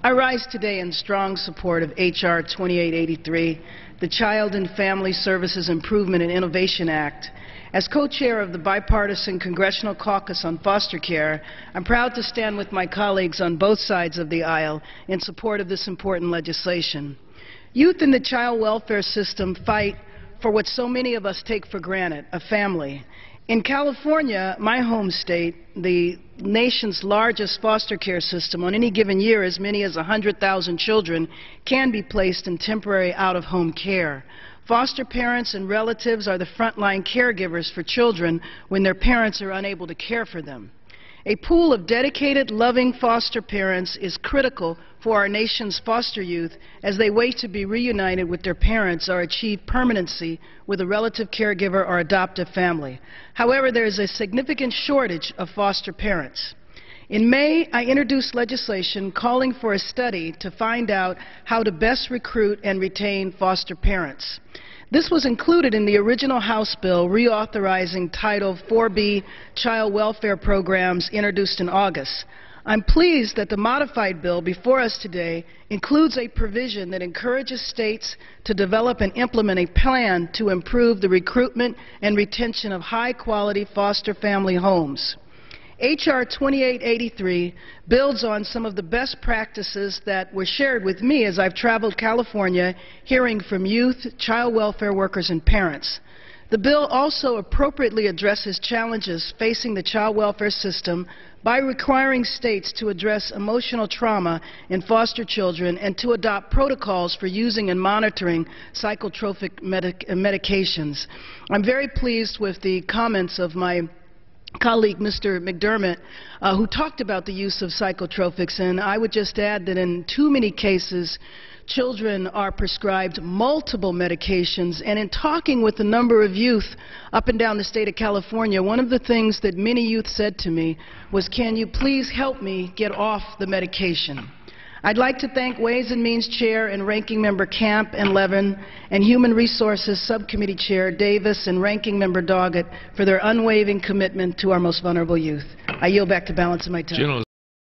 I rise today in strong support of H.R. 2883, the Child and Family Services Improvement and Innovation Act. As co-chair of the Bi-Partisan Congressional Caucus on foster care, I'm proud to stand with my colleagues on both sides of the aisle in support of this important legislation. Youth in the child welfare system fight for what so many of us take for granted, a family. In California, my home state, the nation's largest foster care system, on any given year as many as 100,000 children can be placed in temporary out-of-home care. Foster parents and relatives are the frontline caregivers for children when their parents are unable to care for them. A pool of dedicated, loving foster parents is critical for our nation's foster youth as they wait to be reunited with their parents or achieve permanency with a relative caregiver or adoptive family. However, there is a significant shortage of foster parents. In May, I introduced legislation calling for a study to find out how to best recruit and retain foster parents. This was included in the original House bill reauthorizing Title 4B child welfare programs introduced in August. I'm pleased that the modified bill before us today includes a provision that encourages states to develop and implement a plan to improve the recruitment and retention of high-quality foster family homes. H.R. 2883 builds on some of the best practices that were shared with me as I've traveled California, hearing from youth, child welfare workers, and parents. The bill also appropriately addresses challenges facing the child welfare system by requiring states to address emotional trauma in foster children and to adopt protocols for using and monitoring psychotropic medications. I'm very pleased with the comments of my colleague, Mr. McDermott, who talked about the use of psychotropics, and I would just add that in too many cases, children are prescribed multiple medications, and in talking with a number of youth up and down the state of California, one of the things that many youth said to me was, "Can you please help me get off the medication?" I'd like to thank Ways and Means Chair and Ranking Member Camp and Levin and Human Resources Subcommittee Chair Davis and Ranking Member Doggett for their unwavering commitment to our most vulnerable youth. I yield back to balance of my time.